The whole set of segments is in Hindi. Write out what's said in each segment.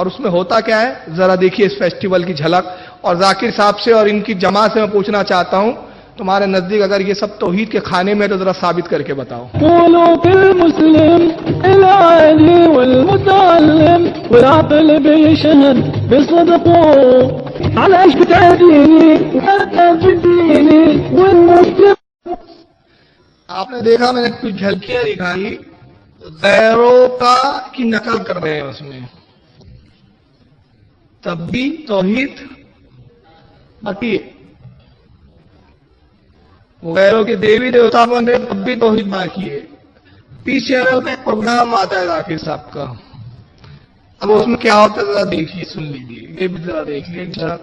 और उसमें होता क्या है, जरा देखिए इस फेस्टिवल की झलक। और जाकिर साहब से और इनकी जमात से मैं पूछना चाहता हूं, तुम्हारे नजदीक अगर ये सब तौहीद के खाने में, तो जरा साबित करके बताओ। आपने देखा, मैंने कुछ झलकियां दिखाई, गैरों का की नकल कर रहे हैं उसमें, तब भी तौहीद बाकी। गैरों के देवी देवता बन रहे, तब भी तौहीद बाकी है। पीस चैनल पे प्रोग्राम आता है जाकिर साहब का, अब उसमें क्या होता है जरा देखिए, सुन लीजिए, ये भी जरा देख लीजिए।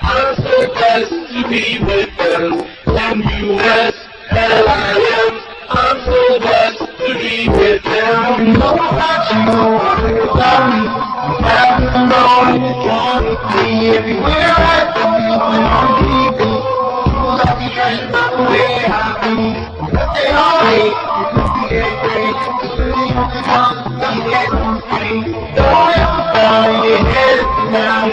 I'm so blessed to be with them. M-U-S, L-I-M. I'm so blessed to be with them. No, you know I'm you want me everywhere I go. People love me and I'm way happy. They all hate me. Don't ever find your head now.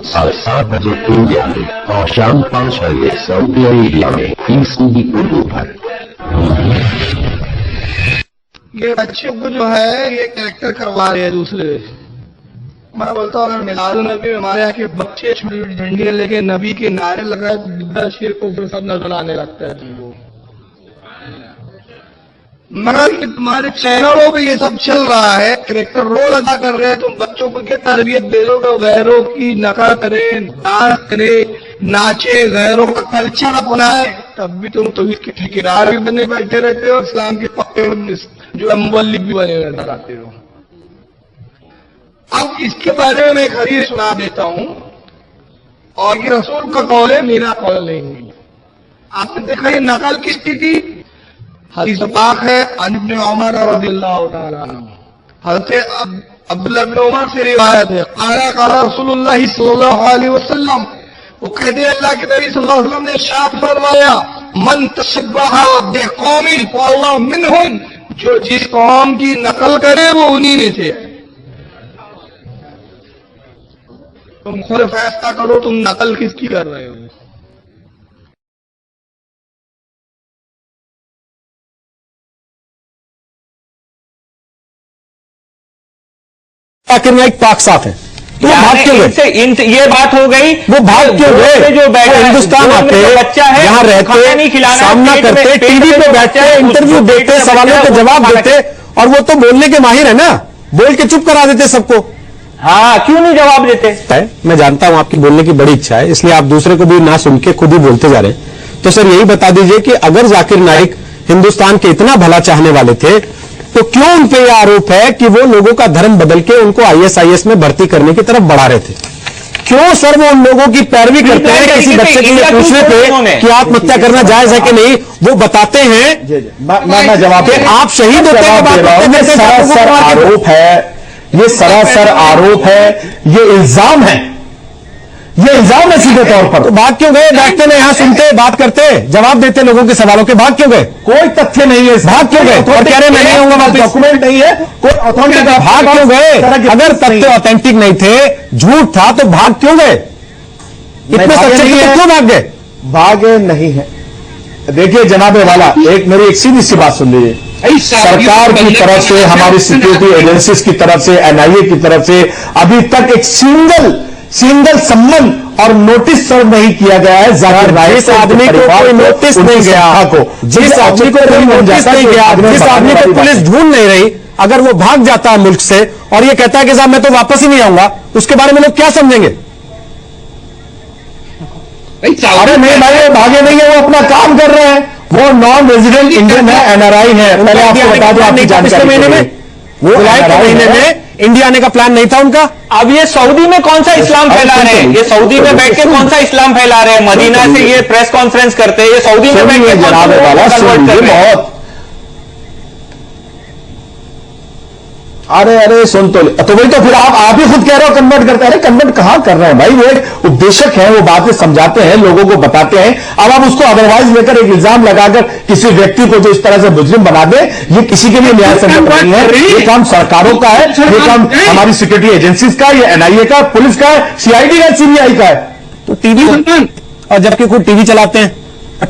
साढ़े 7 बजे इंडिया में और शाम 5 बजे सऊदी अरेबिया में फीसदी उर्दू पर। ये बच्चों को जो है ये कैरेक्टर करवा रहे हैं दूसरे। मैं बोलता हूँ अगर मिलाद नबी में हमारे यहाँ के बच्चे छोटी छोटी झंडियां लेके नबी के नारे लग रहे हैं, तो शेर को सब नजर आने लगता है। वो मगर तुम्हारे चैनलों पे ये सब चल रहा है, करेक्टर रोल अदा कर रहे हैं, तुम बच्चों को क्या तरबियत दे दोगे? गैरों की नकल करे, डांस करे, नाचे, गैरों का कल्चर अपनाए, तब भी तुम तौहीद के ठेकेदार भी बने बैठे रहते हो, इस्लाम के पक्के जो मुवल्लिद भी बने नजर आते हो। अब इसके बारे में एक हदीस सुना देता हूं, और ये रसूल का कौल है, मेरा कौल नहीं। आपने देखा ये नकल किसकी थी? हदीस पाक है इब्न उमर रज़ियल्लाहु ताला अन्हु, हज़रत अब्दुल्लाह इब्न उमर से रिवायत है, क़ाला रसूलुल्लाह सल्लल्लाहु अलैहि वसल्लम, वो कहते अल्लाह के नबी सल्लल्लाहु अलैहि वसल्लम ने इरशाद फरमाया, मन तशब्बहा बिक़ौमिन फ़हुवा मिनहुम, जो जिस कौम की नकल करे वो उन्हीं में से। तुम खुद फैसला करो, तुम नकल किसकी कर रहे हो? जाकिर नाइक पाक साफ है, तो भाग क्यों गए? ये बात हो गई, वो भाग क्यों गए? जो हिंदुस्तान आते, यहाँ रहते, सामना करते, टीवी पे बैठते, इंटरव्यू देते, सवालों के जवाब देते, और वो तो बोलने के माहिर है ना, बोल के चुप करा देते सबको। हाँ, क्यों नहीं जवाब देते? मैं जानता हूं आपकी बोलने की बड़ी इच्छा है, इसलिए आप दूसरे को भी ना सुन के खुद ही बोलते जा रहे हैं। तो सर यही बता दीजिए कि अगर जाकिर नाइक हिंदुस्तान के इतना भला चाहने वाले थे, तो क्यों उन पे यह आरोप है कि वो लोगों का धर्म बदल के उनको ISIS में भर्ती करने की तरफ बढ़ा रहे थे? क्यों सर वो उन लोगों की पैरवी करते हैं? किसी बच्चे के लिए पूछने पे कि आत्महत्या करना जायज है कि नहीं, वो बताते हैं, मैं जवाब दे, आप शहीद होते हैं। सरासर आरोप है, ये सरासर आरोप है, ये इल्जाम है, ये इल्जाम है सीधे तौर पर। तो भाग क्यों गए? बैठते ना यहाँ, सुनते, बात करते, जवाब देते लोगों के सवालों के, भाग क्यों गए? कोई तथ्य नहीं है, भाग क्यों गए? और कह रहे मैं नहीं आऊंगा, डॉक्यूमेंट नहीं है, कोई अथॉरिटी। भाग क्यों गए? अगर तथ्य ऑथेंटिक नहीं थे, झूठ था, तो भाग क्यों गए? इतने सच्चे थे, क्यों भाग गए? भागे नहीं है। देखिए जनाबे वाला, एक मेरी एक सीधी सी बात सुन लीजिए। सरकार की तरफ से, हमारी सिक्योरिटी एजेंसीज की तरफ से, NIA की तरफ से अभी तक एक सिंगल सम्मन और नोटिस सर्व नहीं किया गया है जाकिर नाइक। जिस आदमी को कोई नोटिस नहीं गया, जिस आदमी को कोई नोटिस नहीं गया, जिस आदमी को पुलिस ढूंढ नहीं रही, अगर वो भाग जाता है मुल्क से और ये कहता है कि साहब मैं तो वापस ही नहीं आऊंगा, उसके बारे में लोग क्या समझेंगे? अरे नहीं भाई, भागे नहीं है, वो अपना काम कर रहे हैं, वो नॉन रेजिडेंट इंडियन है, NRI है। पहले आपको बता दो, आपकी जानकारी महीने में, वो जुलाई के महीने में इंडिया आने का प्लान नहीं था उनका। अब ये सऊदी में कौन सा इस्लाम फैला रहे हैं? ये सऊदी में बैठ के कौन सा इस्लाम फैला रहे हैं? मदीना से ये प्रेस कॉन्फ्रेंस करते हैं, ये सऊदी में बैठ के कन्वर्ट कर रहे हैं। अरे सुन तो वही तो फिर आप ही खुद कह रहे हो कन्वर्ट करते हैं। अरे कन्वर्ट कहां कर रहे हैं भाई? वो बेशक है, वो बातें समझाते हैं, लोगों को बताते हैं। अब आप उसको अदरवाइज लेकर एक इल्जाम लगाकर किसी व्यक्ति को जो इस तरह से मुजरिम बना दे, ये किसी के लिए न्याय संगत नहीं है। ये काम सरकारों का है, ये काम हमारी सिक्योरिटी एजेंसीज का, ये एनआईए का, पुलिस का है, सीआईडी का, सीबीआई का है। तो टीवी और जबकि खुद टीवी चलाते हैं,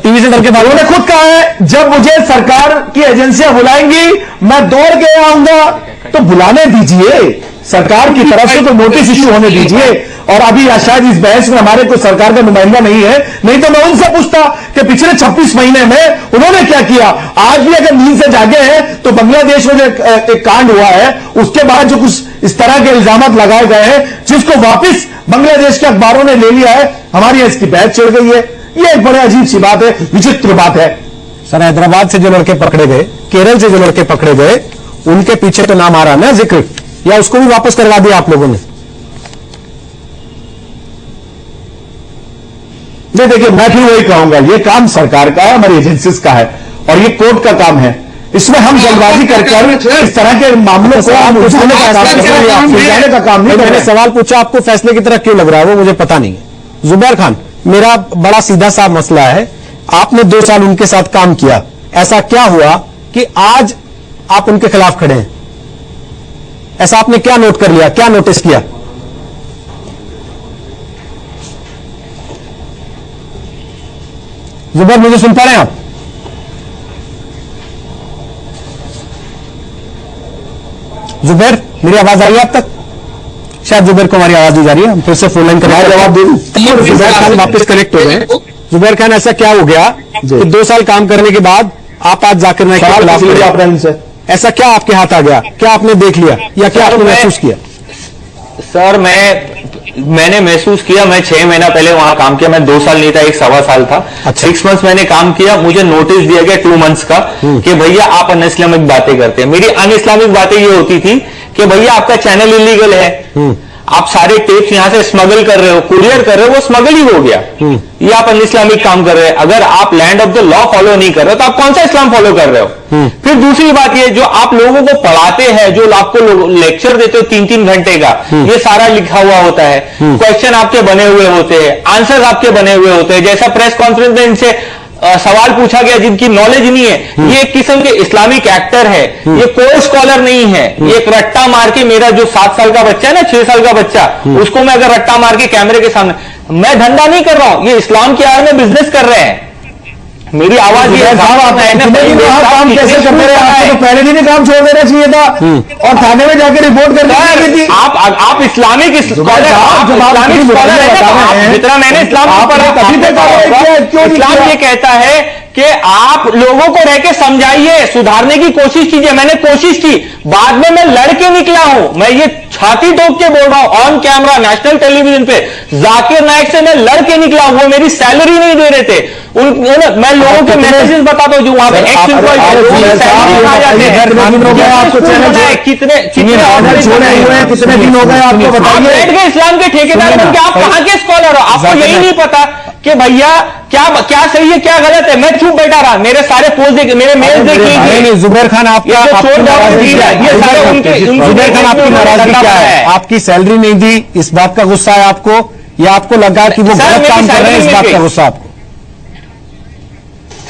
टीवी से डर के भागो। उन्होंने खुद कहा है जब मुझे सरकार की एजेंसियां बुलाएंगी मैं दौड़ के आऊंगा, तो बुलाने दीजिए, सरकार की तरफ से तो नोटिस इश्यू होने दीजिए। और अभी शायद इस बहस में हमारे कोई सरकार का नुमाइंदा नहीं है, नहीं तो मैं उनसे पूछता कि पिछले 26 महीने में उन्होंने क्या किया। आज भी अगर नींद से जागे हैं तो बांग्लादेश में जो एक कांड हुआ है, उसके बाद जो कुछ इस तरह के इल्जाम लगाए गए हैं, जिसको वापिस बांग्लादेश के अखबारों ने ले लिया है, हमारी इसकी बहस चढ़ गई है। ये एक बड़े अजीब सी बात है, विचित्र बात है। सर, हैदराबाद से जो लड़के पकड़े गए, केरल से जो लड़के पकड़े गए, उनके पीछे तो नाम आ रहा ना जिक्र, या उसको भी वापस करवा दिया आप लोगों ने? नहीं, देखिए मैं फिर वही कहूंगा, ये काम सरकार का है, हमारी एजेंसीज का है, और ये कोर्ट का काम है। इसमें हम जल्दबाजी करके इस तरह के मामलों को हम उलझाने का काम नहीं। मैंने सवाल पूछा, आपको फैसले की तरह क्यों लग रहा है वो मुझे पता नहीं है। जुबैर खान, मेरा बड़ा सीधा सा मसला है, आपने 2 साल उनके साथ काम किया, ऐसा क्या हुआ कि आज आप उनके खिलाफ खड़े हैं? ऐसा आपने क्या नोट कर लिया, क्या नोटिस किया? जुबैर, मुझे सुन पा रहे हैं आप? जुबैर, मेरी आवाज आ रही है आप तक? शायद जुबैर को हमारी आवाज नहीं जा रही है, हम फिर से फोन लाइन करके जवाब दे दूं। जुबैर खान वापस कनेक्ट हो गए। जुबैर खान, ऐसा क्या हो गया कि 2 साल काम करने के बाद आप आज जाकिर नाइक के खिलाफ खड़े? ऐसा क्या आपके हाथ आ गया? क्या आपने देख लिया या क्या आपने महसूस किया? सर, मैंने महसूस किया, मैं 6 महीना पहले वहां काम किया, मैं 2 साल नहीं था, 1.25 साल था। अच्छा। 6 मंथ्स मैंने काम किया, मुझे नोटिस दिया गया 2 मंथ्स का कि भैया आप अन इस्लामिक बातें करते हैं। मेरी अन इस्लामिक बातें ये होती थी कि भैया आपका चैनल इलीगल है, आप सारे टेप्स यहां से स्मगल कर रहे हो, कुरियर कर रहे हो, वो स्मगल ही हो गया, ये आप अन इस्लामिक काम कर रहे हैं। अगर आप land of the law follow नहीं कर रहे हो तो आप कौन सा इस्लाम फॉलो कर रहे हो? फिर दूसरी बात ये, जो आप लोगों को पढ़ाते हैं, जो आपको लेक्चर देते हो 3-3 घंटे का, ये सारा लिखा हुआ होता है, क्वेश्चन आपके बने हुए होते हैं, आंसर आपके बने हुए होते हैं। जैसा प्रेस कॉन्फ्रेंस में इनसे सवाल पूछा गया जिनकी नॉलेज नहीं है, ये एक किस्म के इस्लामिक एक्टर है, ये कोई स्कॉलर नहीं है, ये एक रट्टा मार के, मेरा जो 7 साल का बच्चा है ना, 6 साल का बच्चा, उसको मैं अगर रट्टा मार के कैमरे के सामने, मैं धंधा नहीं कर रहा हूं, ये इस्लाम की आड़ में बिजनेस कर रहे हैं। मेरी आवाज ये साहब, आप काम कैसे करते रहे? आपको तो पहले दिन ही काम छोड़ देना चाहिए था और थाने में जाकर रिपोर्ट करनी चाहिए थी। आप इस्लामिक स्कॉलर, जितना मैंने इस्लाम को पढ़ा, इस्लाम ये कहता है कि आप लोगों को रह के समझाइए, सुधारने की कोशिश कीजिए। मैंने कोशिश की, बाद में मैं लड़के निकला हूं, मैं ये छाती ठोक के बोल रहा हूं ऑन कैमरा नेशनल टेलीविजन पे, जाकिर नाइक से मैं लड़के निकला हूं, वो मेरी सैलरी नहीं दे रहे थे। मैं लोगों के मैसेजेस बताता हूँ जो वहां पे एक्स एम्प्लॉय कितने दिन हो गए आपको बताइए? बैठ गए इस्लाम के ठेकेदार बन के, आप कहां के स्कॉलर हो? आपको यही नहीं पता कि भैया क्या सही है क्या गलत है? मैं चुप बैठा रहा, मेरे सारे पोस्ट देखे, मेरे मेल देख लीजिए। जुबैर खान, आपकी नाराजगी क्या है? आपकी सैलरी नहीं दी, इस बात का गुस्सा है आपको, या आपको लगा कि वो गलत काम कर रहे हैं, इस बात का गुस्सा आपको?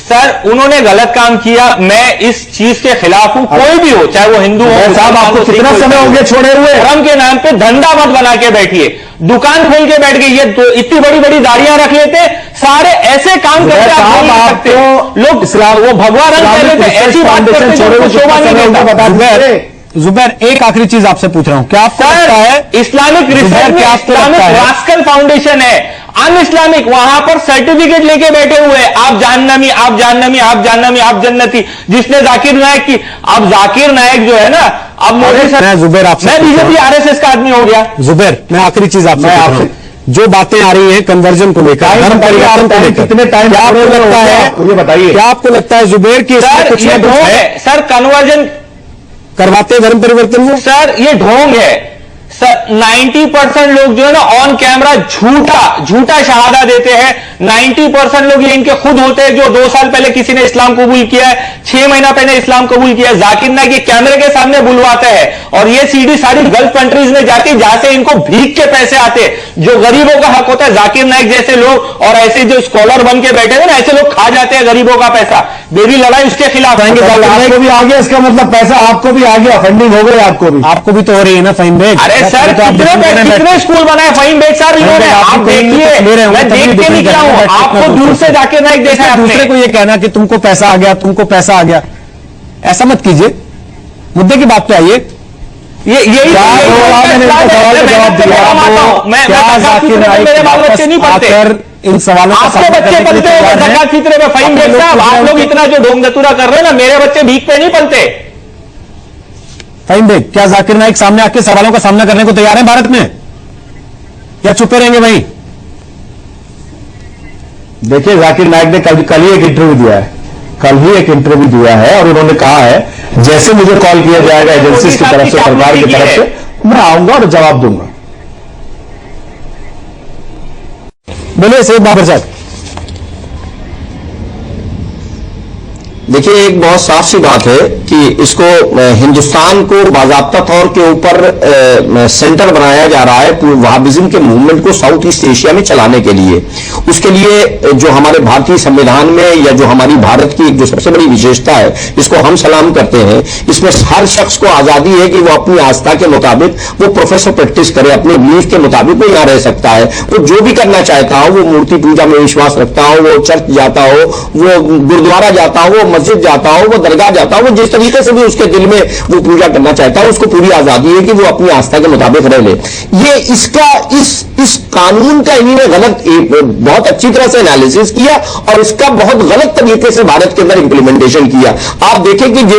सर, उन्होंने गलत काम किया, मैं इस चीज के खिलाफ हूं, कोई भी हो, चाहे वो हिंदू हो। साहब, आपको कितना समय हो गया छोड़े हुए? धर्म के नाम पे धंधा मत बना के बैठिए, दुकान खोल के बैठ गए, ये तो इतनी बड़ी बड़ी दाढ़ियां रख लेते, सारे ऐसे काम करते, आप नहीं सकते लोग, वो भगवा रंग कर लेते, ऐसी बात करते शोभा नहीं देता। जुबैर, एक आखिरी चीज आपसे पूछ रहा हूं, क्या आपको लगता है इस्लामिक रिसर्च में इस्लामिक रास्कल फाउंडेशन है, अन इस्लामिक, वहां पर सर्टिफिकेट लेके बैठे हुए हैं, आप जाननामी, आप जाननामी, आप जाननामी, आप जन्नती, जिसने जाकिर नायक की, अब जाकिर नायक जो है ना, अब मोदी सर, जुबैर आपसे, मैं बीजेपी आरएसएस का आदमी हो गया। जुबैर, मैं आखिरी चीज आपसे जो बातें आ रही हैं कन्वर्जन को लेकर, धर्म परिवर्तन को लेकर, कितने टाइम, क्या आपको लगता है, ये बताइए, क्या आपको लगता है जुबैर की कुछ ना कुछ है? सर, कन्वर्जन करवाते धर्म परिवर्तन में? सर, ये ढोंग है सर। 90% लोग जो है ना ऑन कैमरा झूठा शहादा देते हैं। 90% लोग ये इनके खुद होते हैं जो 2 साल पहले किसी ने इस्लाम कबूल किया है, 6 महीना पहले इस्लाम कबूल किया। जाकिर नाइक ये कैमरे के सामने बुलवाते हैं और ये सीडी सारी गल्फ कंट्रीज में जाती, जहां से इनको भीख के पैसे आते, जो गरीबों का हक होता है। जाकिर नाइक जैसे लोग और ऐसे जो स्कॉलर बन के बैठे थे ना, ऐसे लोग खा जाते हैं गरीबों का पैसा। मेरी लड़ाई उसके खिलाफ है। आपको भी आ गया, इसका मतलब पैसा आपको भी आ गया, फंडिंग हो गई आपको भी तो हो रही है ना फाइन बेग। अरे सर कितने स्कूल बनाए फाइन बेग सर इन्होंने, आप देखिए, मैं देख के निकला हूं, आपको दूर से जाकिर नाइक देखा है। दूसरे को ये कहना कि तुमको पैसा आ गया, तुमको पैसा आ गया, ऐसा मत कीजिए, मुद्दे की बात पे आइए। यही मेरे बाल बच्चे नहीं पढ़ते, इन सवालों का आपके बच्चे पलते हैं ज़कात फित्र में फाइन बेग साहब। आप लोग इतना जो ढोंग दतूरा कर रहे हैं ना, मेरे बच्चे भीख पे नहीं पलते। फाइन बेग, क्या जाकिर नाइक सामने आके सवालों का सामना करने को तैयार है भारत में, या चुपे रहेंगे वहीं? देखिए, जाकिर नाइक ने कल ही एक इंटरव्यू दिया है, कल ही एक इंटरव्यू दिया है और उन्होंने कहा है जैसे मुझे कॉल किया जाएगा एजेंसीज की तरफ से, सरकार की तरफ से, मैं आऊंगा और जवाब दूंगा। बोलिए सैयद बाबर साहब। देखिए, एक बहुत साफ सी बात है कि इसको हिंदुस्तान को बाज़ाब्ता तौर के ऊपर सेंटर बनाया जा रहा है वहाबिज्म के मूवमेंट को साउथ ईस्ट एशिया में चलाने के लिए। उसके लिए जो हमारे भारतीय संविधान में या जो हमारी भारत की जो सबसे बड़ी विशेषता है, इसको हम सलाम करते हैं, इसमें हर शख्स को आजादी है कि वो अपनी आस्था के मुताबिक वो प्रोफेसर प्रैक्टिस करे, अपने बिलीफ के मुताबिक वो यहाँ रह सकता है। वो जो भी करना चाहता हो, वो मूर्ति पूजा में विश्वास रखता हो, वो चर्च जाता हो, वो गुरुद्वारा जाता हो, मस्जिद जाता हो, वो दरगाह जाता हो, वो जिस तरीके से भी उसके दिल में वो पूजा करना चाहता है, उसको पूरी आजादी है कि वो अपनी आस्था के मुताबिक रह ले। ये इसका इस कानून का इन्हीं ने गलत बहुत अच्छी तरह से एनालिसिस किया और इसका बहुत गलत तरीके से भारत के अंदर इंप्लीमेंटेशन किया। आप देखें कि जो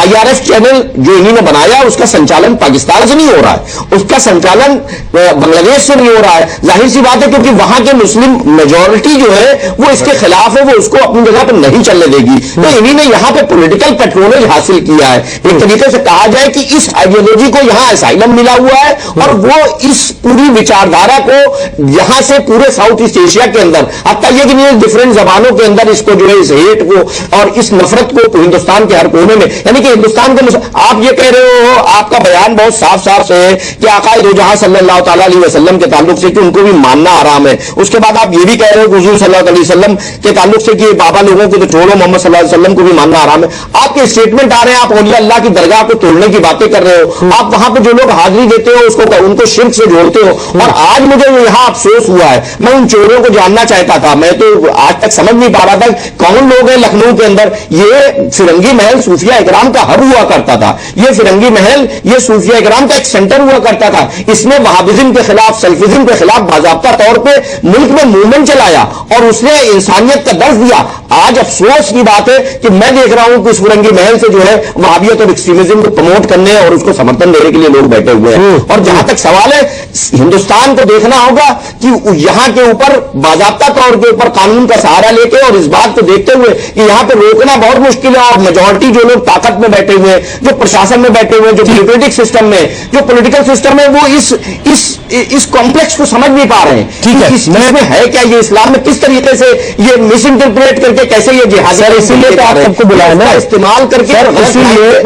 IRF चैनल जो इन्हीं ने बनाया, उसका संचालन पाकिस्तान से नहीं हो रहा है, उसका संचालन बांग्लादेश से नहीं हो रहा है। जाहिर सी बात है, क्योंकि वहां के मुस्लिम मेजोरिटी जो है वो इसके खिलाफ है, वो उसको अपनी जगह पर नहीं चलने देगी। तो इन्हीं ने यहां पे पॉलिटिकल पेट्रोनेज हासिल किया है। एक तरीके से कहा जाए कि इस आइडियोलॉजी को यहां असाइलम मिला हुआ है और वो इस पूरी विचारधारा को यहां से पूरे साउथ ईस्ट एशिया के अंदर, हत्ता यह कि डिफरेंट जबानों के अंदर इसको जो है, इस हेट को और इस नफरत को हिंदुस्तान के हर कोने में, यानी कि हिंदुस्तान के, आप ये कह रहे हो, आपका बयान बहुत साफ साफ से है कि आकाए दो जहां सल्लल्लाहु ताला अलैहि वसल्लम के ताल्लुक से कि उनको भी मानना हराम है। उसके बाद आप ये भी कह रहे हो हुजूर सल्लल्लाहु अलैहि वसल्लम के ताल्लुक से कि बाबा लोगों को तो छोड़ो, मोहम्मद सल्लल्लाहु अलैहि वसल्लम को भी मानना हराम है। आपके स्टेटमेंट आ रहे हैं, आप औलिया अल्लाह की दरगाह को तोड़ने की बातें कर रहे हो, आप वहां पर जो लोग हाजिरी देते हो उसको उनको शिर्क से जोड़ते हो। और आज मुझे यहां अफसोस हुआ है, मैं उन चोरों को जानना चाहता था, मैं तो आज तक समझ नहीं पा रहा था कौन लोग हैं लखनऊ के अंदर। ये फिरंगी महल सूफिया इकराम का हब हुआ करता था, ये फिरंगी महल ये सूफिया इकराम का एक सेंटर हुआ करता था। इसने वहाबिज्म के खिलाफ, सल्फिज्म के खिलाफ बाज़ाब्ता तौर पे मुल्क में मूवमेंट चलाया और उसने इंसानियत का दर्ज दिया। आज अफसोस की बात है कि मैं देख रहा हूं कि उस फिरंगी महल से जो है वहाबियत और एक्सट्रीमिज्म को प्रमोट करने और उसको समर्थन देने के लिए लोग बैठे हुए हैं। और जहां तक सवाल है, हिंदुस्तान को देखना होगा कि यहां के ऊपर बाज़ाब्ता तौर के ऊपर कानून का सहारा लेके और इस बात को देखते हुए कि यहां पे रोकना बहुत मुश्किल है और मेजॉरिटी जो लोग ताकत में बैठे हुए हैं, जो प्रशासन में बैठे हुए हैं, जो ब्यूरोक्रेटिक सिस्टम में, जो पॉलिटिकल सिस्टम है, वो इस कॉम्प्लेक्स को समझ नहीं पा रहे हैं। ठीक है, इसमें है क्या, ये इस्लाम में किस तरीके से ये मिस इंटरप्रेट करके कैसे ये जिहाद, इसीलिए तो आप सबको बुलाया ना, इस्तेमाल करके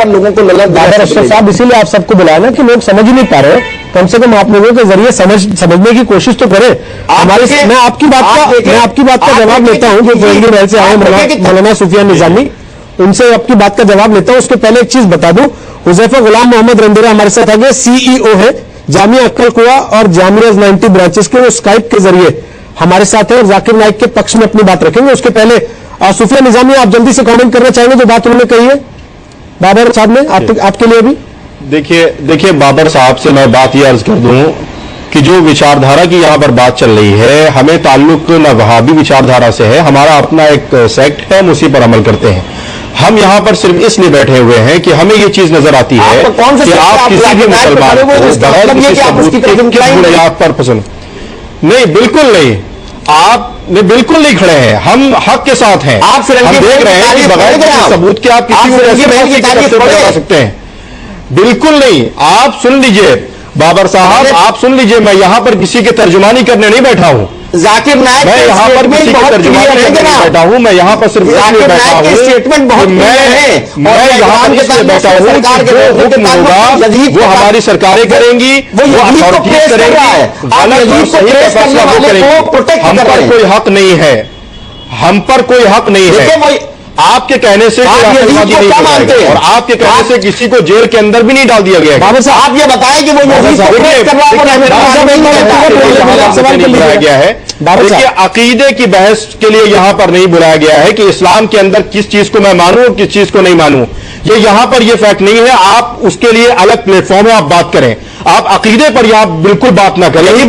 लोगों को बाबर अशरफ साहब, इसीलिए आप सबको बुलाया ना कि लोग समझ ही नहीं पा रहे। कम से कम आप लोगों के जरिए समझने की कोशिश तो करें। मैं आपकी बात का जवाब लेता हूं, जो फिरंगी महल से आए मौलाना सुफियान निजामी, उनसे आपकी बात का जवाब लेता हूं। उसके पहले एक चीज बता दूं, हुज़ैफा गुलाम मोहम्मद रंदेरा हमारे साथ आगे, CEO है जामिया अक्कल कुआ और जामिया 90 ब्रांचेस के, वो स्काइप के जरिए हमारे साथ है और जाकिर नाइक के पक्ष में अपनी बात रखेंगे। उसके पहले सुफियान निजामी, आप जल्दी से कमेंट करना चाहेंगे जो बात उन्होंने कही है बाबर साहब ने आपके लिए भी? देखिए बाबर साहब से मैं बात ये अर्ज कर दूं कि जो विचारधारा की यहां पर बात चल रही है, हमें ताल्लुक न वहाबी विचारधारा से है, हमारा अपना एक सेक्ट है, हम उसी पर अमल करते हैं। हम यहां पर सिर्फ इसलिए बैठे हुए हैं कि हमें ये चीज नजर आती है कि आप किसी भी मुसलमान को आप पर पसंद नहीं, बिल्कुल नहीं, आपने बिल्कुल नहीं खड़े हैं, हम हक के साथ हैं। हम देख रहे हैं कि बगैर किसी सबूत के आप किसी को लगा सकते हैं, बिल्कुल नहीं। आप सुन लीजिए बाबर साहब, आप सुन लीजिए, मैं यहां पर किसी के तर्जुमानी करने नहीं बैठा हूं, जाकिर नायक मैं यहाँ पर किसी को तर्जुमा नहीं बैठा हूँ, मैं यहाँ पर सिर्फ इसलिए बैठा हूँ, स्टेटमेंट बहुत मैं यहाँ पर इसलिए बैठा हूँ कि जो हुक्म होगा वो हमारी सरकारें करेंगी, वो अथॉरिटीज करेंगी, गलत और सही का फैसला वो करेंगी। हम पर कोई हक नहीं है, हम पर कोई हक नहीं है। आपके कहने से कोई आतंकवादी नहीं मानते और आपके कहने से किसी को जेल के अंदर भी नहीं डाल दिया गया है। बाबा साहब आप ये बताएं कि वो बुलाया गया है। देखिए, अकीदे की बहस के लिए यहां पर नहीं बुलाया गया है कि इस्लाम के अंदर किस चीज को मैं मानूं और किस चीज को नहीं मानूं। ये यहां पर ये फैक्ट नहीं है। आप उसके लिए अलग प्लेटफॉर्म है, आप बात करें। आप अकीदे पर यहां बिल्कुल बात ना करें। यही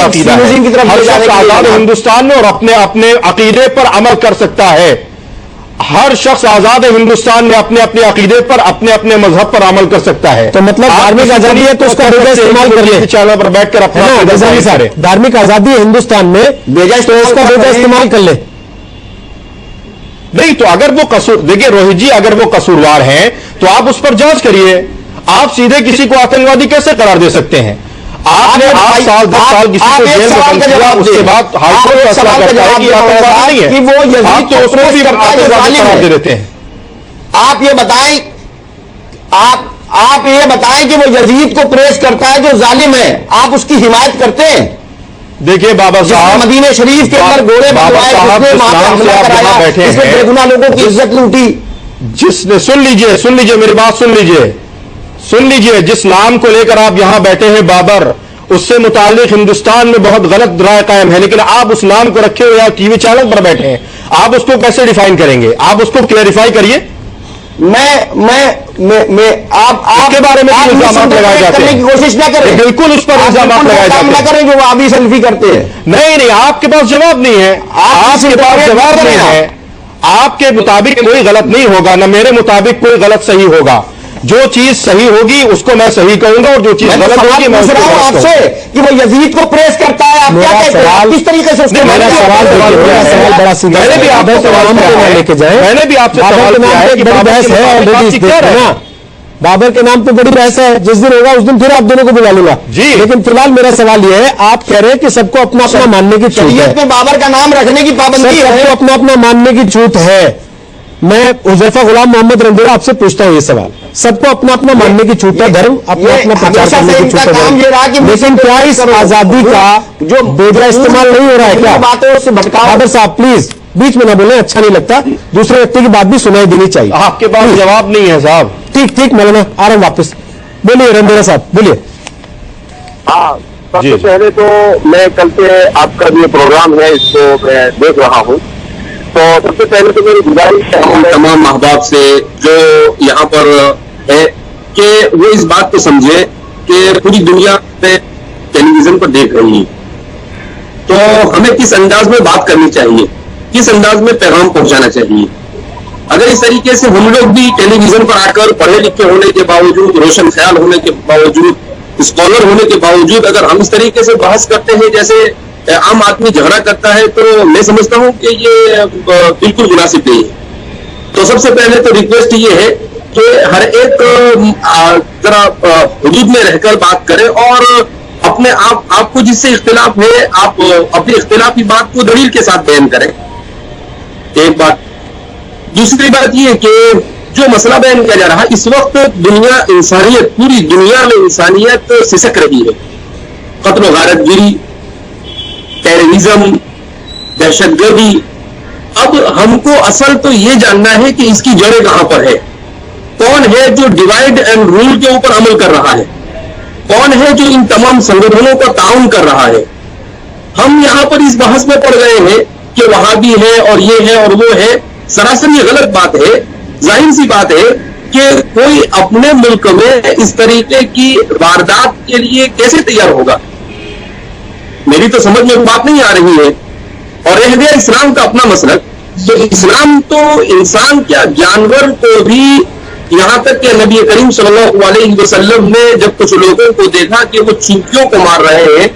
अकीदा है, हर शख्स आजाद हिंदुस्तान में और अपने अपने अकीदे पर अमल कर सकता है। हर शख्स आजाद हिंदुस्तान में अपने अपने अकीदे पर, अपने अपने मजहब पर अमल कर सकता है। तो मतलब धार्मिक आजादी है तो उसका बेजा इस्तेमाल कर ले, चैनल पर बैठकर अपना सारे धार्मिक आजादी है हिंदुस्तान में, तो उसका बेजा इस्तेमाल कर ले। नहीं तो अगर वो कसूर, देखिए रोहित जी, अगर वो कसूरवार हैं तो आप उस पर जांच करिए। आप सीधे किसी को आतंकवादी कैसे करार दे सकते हैं? आपने 8 साल 10 साल किसी को जेल में बंद किया, उसके बाद हाईकोर्ट फैसला करता है कि आतंकवादी नहीं है, कि वो आप तो उसको भी आतंकवादी करार दे देते हैं। आप ये बताएं, आप ये बताएं कि वो यजीद को प्रेस करता है जो जालिम है, आप उसकी हिमायत करते हैं? देखिए बाबा साहब, मदीने शरीफ के अंदर गोले बनवाए, बैठे हैं, बेगुनाह लोगों की इज्जत लूटी, जिसने सुन लीजिए मेरी बात सुन लीजिए, जिस नाम को लेकर आप यहां बैठे हैं बाबर, उससे मुताल्लिक हिंदुस्तान में बहुत गलत राय कायम है, लेकिन आप उस नाम को रखे हुए आप टीवी चैनल पर बैठे हैं, आप उसको कैसे डिफाइन करेंगे? आप उसको क्लैरिफाई करिए। आपके बारे में इल्जाम लगाए जाते हैं, की कोशिश ना करें, बिल्कुल उस पर इल्जाम लगाए जाते हैं, ना करें जो आप भी सेल्फी करते हैं। नहीं, आपके पास जवाब नहीं है, आपके पास जवाब नहीं है। आपके मुताबिक कोई गलत नहीं होगा, ना मेरे मुताबिक कोई गलत सही होगा। जो चीज सही होगी उसको मैं सही कहूंगा और जो चीज गलत होगी मैं उसको गलत आपसे कि वो यजीद को प्रेस करता है, आप क्या कहते हैं? किस तरीके से उसको मेरा सवाल बड़ा सीधा, मैंने भी आपसे सवाल लेके जाए, मैंने भी आपसे सवाल किया है कि बड़ी बहस है ऑलरेडी, बाबर के नाम पे बड़ी बहस है, जिस दिन होगा उस दिन फिर आप दोनों को बुला लूंगा जी। लेकिन फिलहाल मेरा सवाल यह है, आप कह रहे हैं कि सबको अपना अपना मानने की छूट है, में बाबर का नाम रखने की पाबंदी है, सबको अपना अपना मानने की छूट है। मैं हुज़ैफा गुलाम मोहम्मद रंधीरा आपसे पूछता हूं ये सवाल, सबको अपना अपना मानने की छूट है, धर्म अपना अपना प्रचार करने की छूट है, लेकिन क्या इस आजादी का जो बेजा इस्तेमाल नहीं हो रहा है क्या? बातों से भटकाओ। बाबर साहब प्लीज बीच में ना बोले, अच्छा नहीं लगता, दूसरे व्यक्ति की बात भी सुनाई देनी चाहिए। आपके पास जवाब नहीं है साहब। ठीक मौलाना, आ रहा हूं वापस, बोलिए रंधीरा साहब बोलिए। हाँ, सबसे पहले तो मैं कल से आपका जो प्रोग्राम है इसको मैं देख रहा हूँ, तो सबसे पहले तो मेरी गुजारिश है तमाम अहबाब से जो यहाँ पर है कि वो इस बात को समझे कि पूरी दुनिया पे टेलीविजन पर देख रही है, तो हमें किस अंदाज में बात करनी चाहिए, किस अंदाज में पैगाम पहुंचाना चाहिए। अगर इस तरीके से हम लोग भी टेलीविजन पर आकर पढ़े लिखे होने के बावजूद, रोशन ख्याल होने के बावजूद, स्कॉलर होने के बावजूद अगर हम इस तरीके से बहस करते हैं जैसे आम आदमी झगड़ा करता है, तो मैं समझता हूं कि ये बिल्कुल मुनासिब नहीं है। तो सबसे पहले तो रिक्वेस्ट ये है कि हर एक जरा हुदूद में रहकर बात करें और अपने आपको जिससे इख्तिलाफ है आप अपनी इख्तिलाफी बात को दलील के साथ बयान करें, एक बात। दूसरी बात यह कि जो मसला बयान किया जा रहा है इस वक्त दुनिया, इंसानियत, पूरी दुनिया में इंसानियत सिसक रही है। कत्ल व गारतगिरी, टेररिज्म, दहशतगर्दी। अब हमको असल तो ये जानना है कि इसकी जड़ें कहां पर है, कौन है जो डिवाइड एंड रूल के ऊपर अमल कर रहा है, कौन है जो इन तमाम संगठनों का ताउन कर रहा है। हम यहां पर इस बहस में पड़ गए हैं कि वहाबी है और ये है और वो है, सरासर ये गलत बात है। जाहिर सी बात है कि कोई अपने मुल्क में इस तरीके की वारदात के लिए कैसे तैयार होगा, मेरी तो समझ में बात नहीं आ रही है। और रह गया इस्लाम का अपना मसलक, तो इस्लाम तो इंसान क्या जानवर को भी, यहां तक कि नबी करीम सल्लल्लाहु अलैहि वसल्लम ने जब कुछ लोगों को देखा कि वो चींटियों को मार रहे हैं,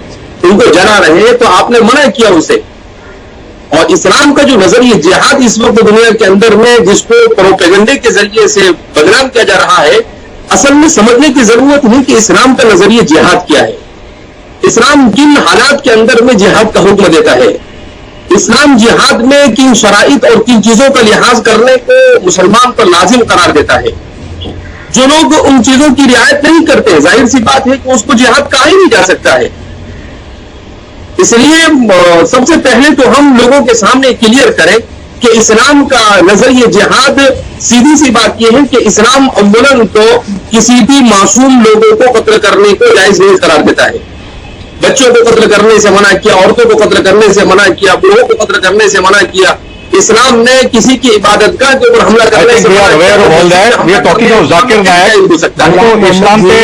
उनको जला रहे हैं, तो आपने मना किया उसे। और इस्लाम का जो नजरिया जिहाद इस वक्त दुनिया के अंदर में जिसको प्रोपेगेंडे के जरिए से बदनाम किया जा रहा है, असल में समझने की जरूरत है कि इस्लाम का नजरिया जिहाद क्या है। इस्लाम किन हालात के अंदर में जिहाद का हुक्म देता है, इस्लाम जिहाद में किन शराइत और किन चीजों का लिहाज करने को मुसलमान पर लाजिम करार देता है। जो लोग उन चीजों की रियायत नहीं करते, जाहिर सी बात है कि उसको जिहाद कहा ही नहीं जा सकता है। इसलिए सबसे पहले तो हम लोगों के सामने क्लियर करें कि इस्लाम का नजरिए जिहाद, सीधी सी बात यह है कि इस्लाम अव्वलन तो किसी भी मासूम लोगों को कत्ल करने को जायज नहीं करार देता है। बच्चों को कत्ल करने से मना किया, औरतों को कत्ल करने से मना किया, बूढ़ों को कत्ल करने से मना किया। इस्लाम ने किसी की इबादतगाह के ऊपर हमला करने से मना किया। इस्लाम पे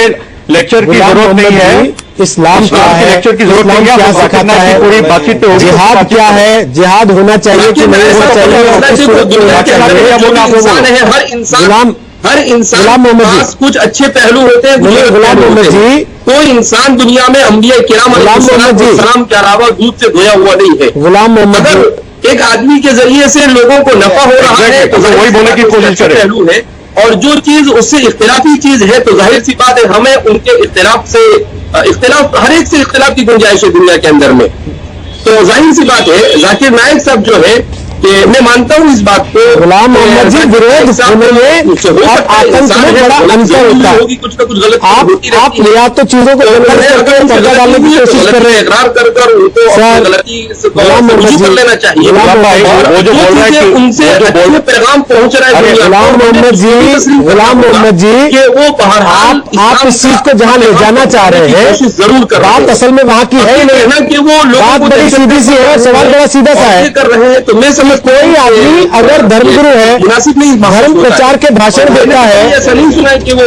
लेक्चर की जरूरत नहीं है, इस्लाम क्या है, लेक्चर की जरूरत नहीं है, क्या सिखाता है, पूरी बातचीत तो जिहाद क्या है, जिहाद होना चाहिए कि नहीं होना चाहिए, हर इंसान के पास कुछ अच्छे पहलू होते हैं, गुलाम मोहम्मद जी, कोई इंसान दुनिया में अंबिया किराम अलैहिस्सलाम के अलावा दूध से धोया हुआ नहीं है। गुलाम मोहम्मद अगर एक आदमी के जरिए से लोगों को नफा हो रहा है तो वही बोलने की कोशिश करें पहलू है, और जो चीज उससे इख्तिलाफी चीज है तो जाहिर सी बात है हमें उनके इख्तिलाफ हर एक से इख्तिलाफ की गुंजाइश है दुनिया के अंदर में। तो जाहिर सी बात है जाकिर नाइक साहब जो है कि मैं मानता हूँ इस बात को, गुलाम मोहम्मद जी विरोध होने में और आतंक में बड़ा अंतर होता है। कुछ ना कुछ गलत आप या तो चीजों को पर्दा डालने की कोशिश कर रहे हैं, इकरार कर उनको गलती कर लेना चाहिए। वो जो बोल रहा है कि उनसे अच्छे पैगाम पहुंच रहा है गुलाम मोहम्मद जी कि वो बहरहाल आप इस चीज को जहां ले जाना चाह रहे हैं जरूर कर बात असल में वहां की है ही नहीं कि वो बात बड़ी सीधी सी है, सवाल बड़ा सीधा सा है। कर रहे हैं तो मैं कोई आदमी अगर धर्मगुरु है, मुनासिब नहीं, धर्म प्रचार के भाषण देता है, ऐसा नहीं सुना है कि वो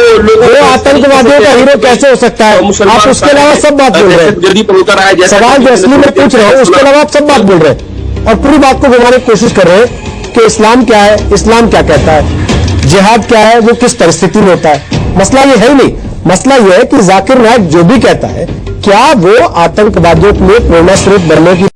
आतंकवादियों का हीरो कैसे हो सकता है। आप उसके अलावा सब बात बोल रहे हैं, सवाल जो असली में पूछ रहे हो उसके अलावा आप सब बात बोल रहे हैं और पूरी बात को घुमाने की कोशिश कर रहे हैं कि इस्लाम क्या है, इस्लाम क्या कहता है, जिहाद क्या है, वो किस परिस्थिति में होता है। मसला ये है ही नहीं, मसला यह है कि जाकिर नाइक जो भी कहता है क्या वो आतंकवादियों में प्रेरणा स्रोत बनने की